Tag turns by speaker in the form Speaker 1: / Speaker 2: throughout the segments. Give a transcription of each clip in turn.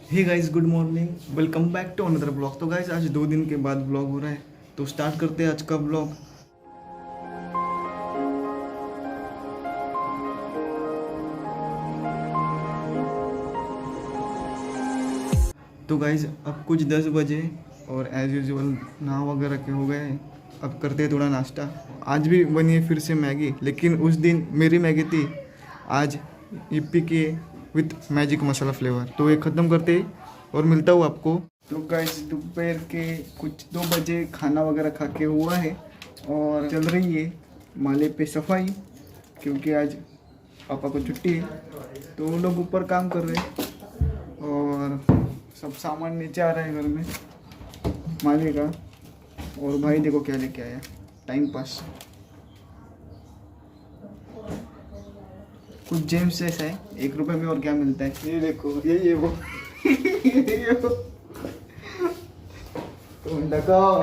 Speaker 1: Hey guys, good morning, welcome back to another blog. तो guys आज 2 दिन के बाद ब्लॉग हो रहा है, तो स्टार्ट करते हैं आज का ब्लॉग। तो गाइस अब कुछ 10 बजे और एज़ यूजुअल नहा वगैरह के हो गए हैं। अब करते हैं थोड़ा नाश्ता। आज भी बनी है फिर से मैगी, लेकिन उस दिन मेरी मैगी थी, आज yippee की विथ मैजिक मसाला फ्लेवर। तो ये ख़त्म करते हैं और मिलता हूँ आपको। तो गाइस दोपहर के कुछ 2 बजे खाना वगैरह खा के हुआ है और चल रही है माले पे सफाई, क्योंकि आज पापा को छुट्टी है। तो वो लोग ऊपर काम कर रहे हैं और सब सामान नीचे आ रहा है घर में माले का। और भाई देखो क्या लेके आया, टाइम पास कुछ जेम्स जैसा है। 1 रुपए में और क्या मिलता है, ये देखो, ये वो ये वो तुम लगाओ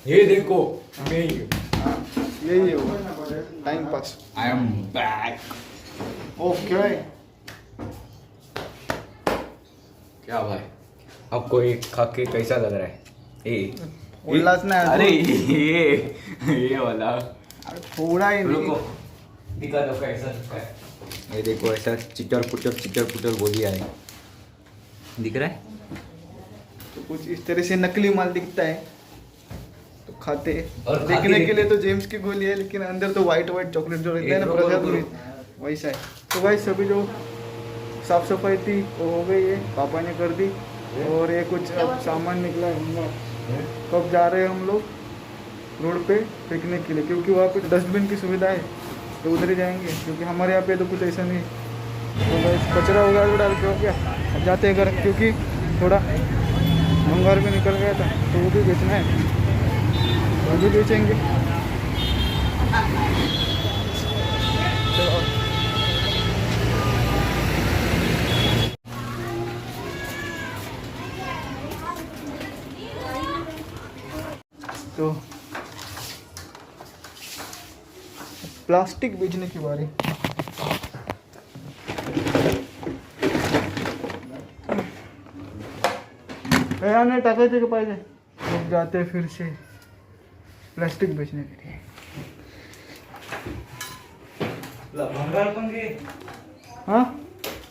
Speaker 2: ये देखो मैं
Speaker 1: ये वो time pass.
Speaker 2: I am back.
Speaker 1: Okay
Speaker 2: क्या भाई, आपको ये खा के कैसा लग रहा है?
Speaker 1: उल्लास ना है।
Speaker 2: अरे ये वाला
Speaker 1: थोड़ा ही नहीं।
Speaker 2: रुको, दिखा दो कैसा दिखा है। ये देखो ऐसा चिटर पुटर बोलिया है, दिख रहा है?
Speaker 1: तो कुछ इस तरह से नकली माल दिखता है तो खाते हैं।
Speaker 2: और
Speaker 1: देखने के लिए तो जेम्स की गोली है, लेकिन अंदर तो वाइट चॉकलेट जो रहता है ना प्रसाद में, वैसा है। तो भाई सभी जो साफ सफाई थी वो हो गई है, पापा ने कर दी। और ये कुछ अब सामान निकला है। कब जा रहे हैं हम लोग रोड पे फेंकने के लिए, क्योंकि वहाँ पे डस्टबिन की सुविधा है, तो उधर ही जाएंगे, क्योंकि हमारे यहाँ पे तो कुछ ऐसा नहीं। तो भाई कचरा वगैरह डाल के हो गया, अब जाते हैं घर, क्योंकि थोड़ा भंगार भी निकल गया था तो वो भी बेचना है, वो भी बेचेंगे। चलो तो प्लास्टिक बेचने की बारी। ने टाकायचे का पाहिजे, लोग जाते फिर से प्लास्टिक बेचने के लिए।
Speaker 2: भंगार पण घे,
Speaker 1: हाँ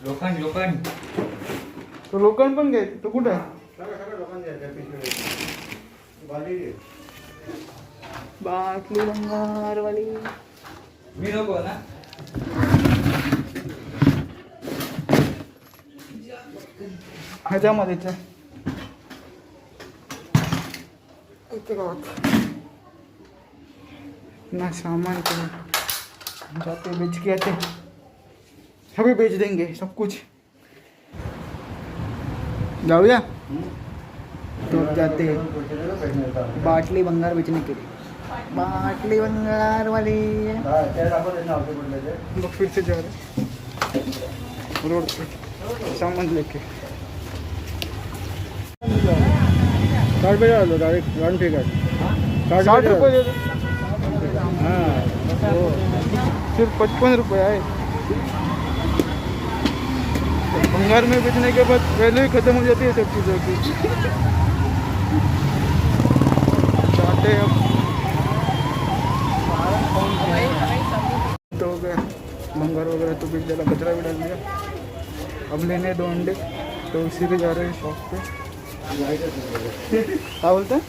Speaker 2: लोखंड
Speaker 1: तो लोकांना पण घे, तो कुठे आहे? बाटली भंगार वाली
Speaker 2: मी नको ना।
Speaker 1: ह्याच्यामध्येच आहे ना सामान के जाते बेच के आते, अभी बेच देंगे सब कुछ। जाऊया तो जाते बाटली भंगार बेचने के लिए, बाटली भंगार वाली। लोग फिर से जा रहे रोड पे सामान लेके।
Speaker 3: 60 रुपये आ दो डायरेक्ट वन टिकट।
Speaker 1: 60 रुपये दे दो।
Speaker 3: हाँ
Speaker 1: सिर्फ 55 रुपये आए। भंगार में बेचने के बाद वैल्यू ही खत्म हो जाती है सब चीज़ों की। चाहते अब तो हो गया भंगार वगैरह, तो बेच डाला, कचरा भी डाल दिया। अब लेने 2 अंडे, तो इसी पे जा रहे हैं शॉप पे। क्या बोलते हैं?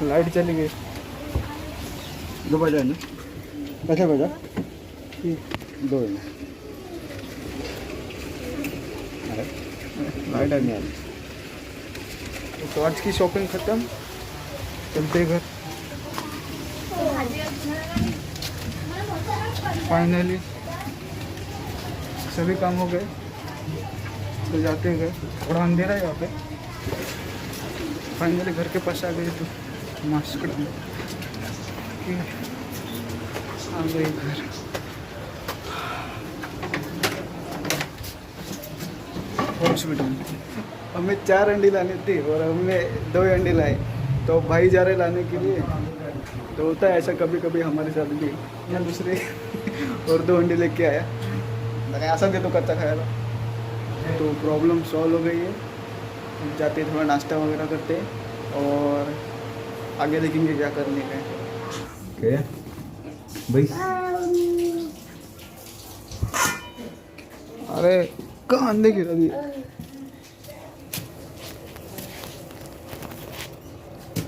Speaker 1: लाइट चली गई।
Speaker 3: 2 बजे ना, कैसे बजा 2
Speaker 1: लाइट नहीं आ रही। तो आज की शॉपिंग खत्म, चलते घर। फाइनली सभी काम हो गए, तो जाते हैं घर। थोड़ा अंधेरा है यहाँ पे। फाइनली घर के पास आ गए, तो मास्क डाल के आ गए घर। हॉस्पिटल हमें 4 अंडी लानी थी और हमने 2 अंडी लाए, तो भाई जा रहे लाने के लिए। तो होता है ऐसा कभी कभी हमारे साथ भी, या दूसरे और 2 अंडे लेके आया। मैंने ऐसा दे तो कच्चा खाया था। तो प्रॉब्लम सॉल्व हो गई है। हम जाते थोड़ा नाश्ता वगैरह करते और आगे देखेंगे क्या करने का है।
Speaker 2: क्या भाई?
Speaker 1: अरे कहाँ देखी रही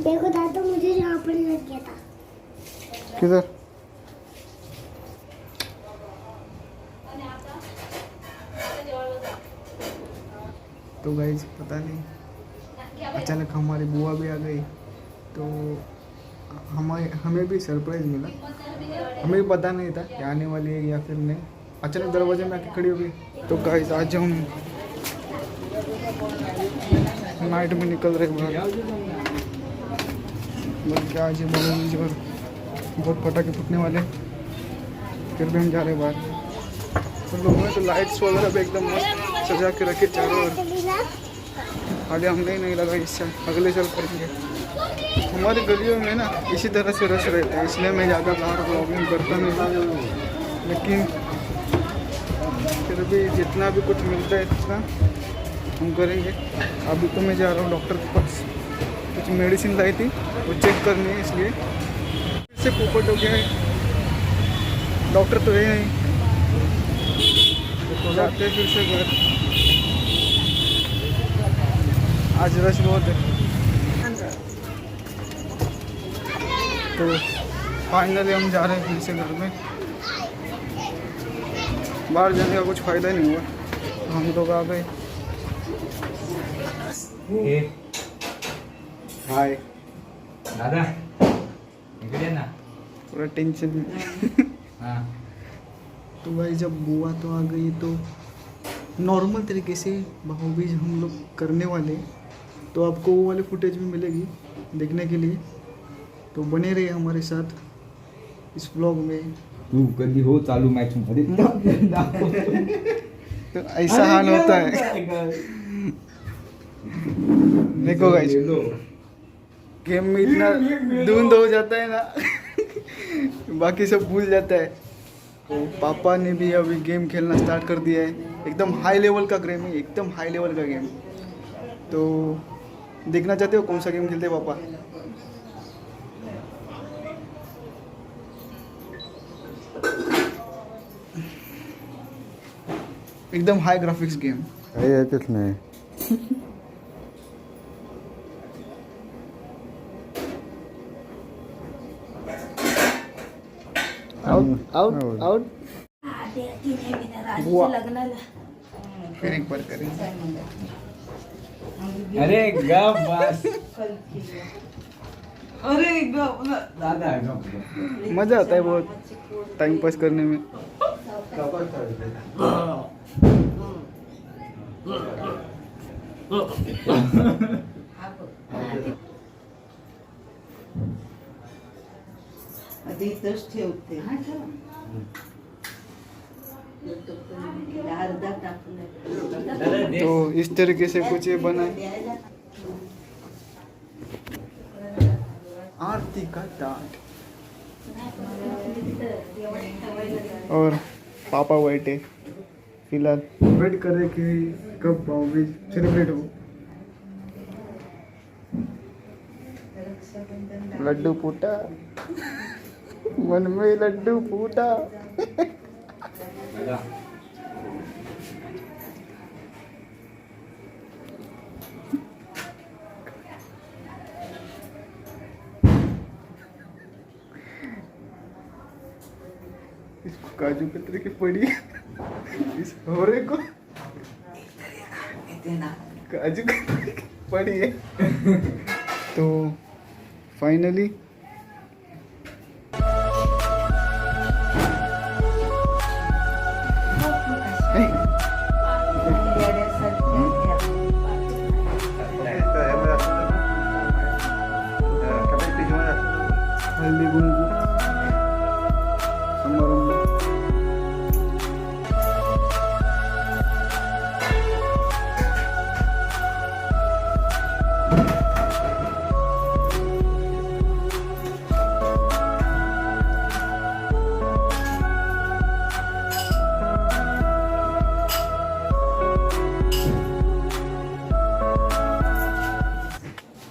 Speaker 4: देखो दादा, मुझे यहाँ पर लग गया था।
Speaker 1: किधर? तो गाइस पता नहीं अचानक हमारी बुआ भी आ गई, तो हमें भी सरप्राइज मिला। हमें भी पता नहीं था कि आने वाली है या फिर नहीं। अचानक दरवाजे में आके खड़ी हो गई। तो गाइस आज हम नाइट में निकल रहे बाहर। बल्कि आज बहुत और बहुत पटाखे फूटने वाले, फिर भी हम जा रहे बाहर। तो लोगों ने तो लाइट्स वगैरह भी एकदम मस्त सजा के रखे चारों ओर। आगे हमने नहीं लगा, इस साल अगले साल करेंगे। हमारी गलियों में ना इसी तरह से रश रहता है, इसलिए मैं ज़्यादा बाहर ब्लॉगिंग करता नहीं। लेकिन फिर भी जितना भी कुछ मिलता है उतना हम करेंगे। अभी तो मैं जा रहा हूँ डॉक्टर के पास, कुछ मेडिसिन लाई थी वो चेक करनी है, इसलिए फिर से पोपट हो गया है। डॉक्टर तो है नहीं, तो जाते फिर से घर। आज रश बहुत है। तो फाइनली हम जा रहे हैं फिर से घर में। बाहर जाने का कुछ फ़ायदा ही नहीं हुआ, तो हम लोग आ गए। हाय
Speaker 2: दादा इकडे ना।
Speaker 1: पूरा टेंशन में।
Speaker 2: हाँ
Speaker 1: तो भाई जब बुआ तो आ गई तो नॉर्मल तरीके से भाऊबीज हम लोग करने वाले, तो आपको वो वाली फुटेज भी मिलेगी देखने के लिए। तो बने रहिए हमारे साथ इस व्लॉग में।
Speaker 2: तू कधी हो चालू मॅच मध्ये
Speaker 1: तो ऐसा हाल होता है। देखो गाइस, गेम में इतना धुंध हो जाता है ना बाकी सब भूल जाता है। तो पापा ने भी अभी गेम खेलना स्टार्ट कर दिया है। एकदम हाई लेवल का गेम है, एकदम हाई लेवल का गेम। तो देखना चाहते हो कौन सा गेम खेलते हैं पापा? एकदम हाई ग्राफिक्स गेम।
Speaker 3: काही येतच नाही.
Speaker 1: Out out out. बुआ
Speaker 4: लग्नाला
Speaker 1: फिर एक बार करेंगे।
Speaker 2: अरे गप बस. अरे गप दादा गप.
Speaker 1: मज़ा आता है बहुत टाइम पास करने में।
Speaker 5: आधी इथंच ठेवते अर्धा टाकलं.
Speaker 1: तो इस तरीके से कुछ ये बना है। आरती का टाट और पापा बैठे फिलहाल वेट कर रहे कि कब भाऊबीज सेलिब्रेट हो। लड्डू फूटा मन में लड्डू फूटा।
Speaker 2: दादा
Speaker 1: इसको काजू कतरी की पड़ी इस होरे को काजू कतरी की पड़ी है। तो फाइनली हल्दी कुंकू समारंभ।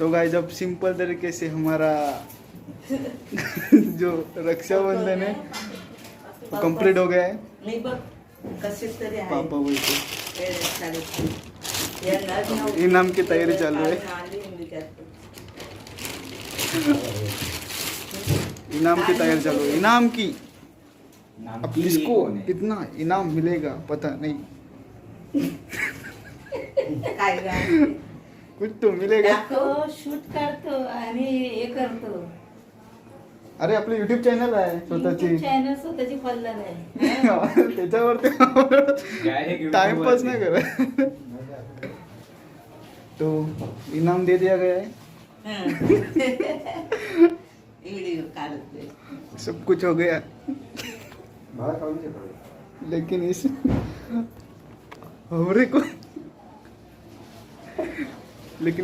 Speaker 1: तो गाइस अब सिंपल तरीके से हमारा जो रक्षाबंधन है वो कंप्लीट हो गया है.
Speaker 5: मी बघ कसे तरी आहे
Speaker 1: पापा बोलते
Speaker 5: वेळेत साडेतीन. यांना नऊ-
Speaker 1: इनाम की तयारी चालू है.
Speaker 5: आली मी त्यात.
Speaker 1: इनाम की तैयारी चालू है. इनाम की
Speaker 2: नाम
Speaker 1: अब
Speaker 2: की
Speaker 1: किसको
Speaker 2: कौन है?
Speaker 1: कितना इनाम मिलेगा पता नहीं.
Speaker 5: काय गं?
Speaker 1: कुछ तो मिलेगा.
Speaker 5: तो शूट करतो आणि हे करतो
Speaker 1: अरे आपलं युट्यूब चॅनल आहे स्वतःची.
Speaker 5: चॅनल स्वतःची फॉलोअर आहे
Speaker 1: त्याच्यावरती
Speaker 2: Direct
Speaker 1: टाइमपास
Speaker 2: YouTube
Speaker 1: नहीं कर रहा. तो इनाम दे दिया गया है.
Speaker 5: व्हिडिओ काढते
Speaker 1: सब कुछ हो गया लेकिन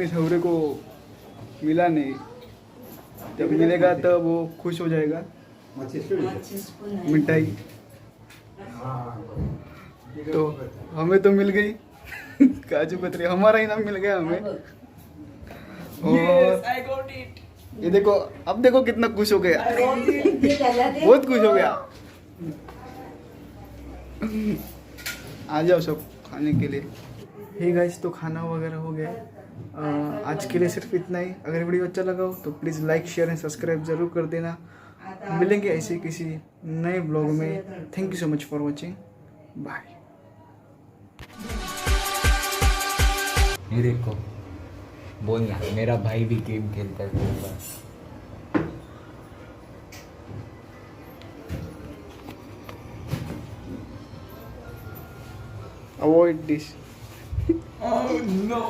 Speaker 1: इस हवरे को मिला नहीं. जब मिलेगा तब वो खुश हो जाएगा.
Speaker 5: स्पून आहे
Speaker 1: मिठाई तो हमें तो मिल गई काजू कतरी. हमारा इनाम मिल गया हमें. और ये देखो अब देखो कितना खुश हो गया. बहुत खुश हो गया. आ जाओ सब खाने के लिए. हे गाइस तो खाना वगैरह हो गया. आज के लिए सिर्फ इतना ही. अगर वीडियो अच्छा लगा हो तो please like share and subscribe ज़रूर कर देना. मिलेंगे ऐसे किसी नए ब्लॉग में. Thank you so much for watching. Bye.
Speaker 2: ये देखो बोलना मेरा भाई भी गेम खेलता है बहुत बार.
Speaker 1: Avoid this.
Speaker 2: Oh no.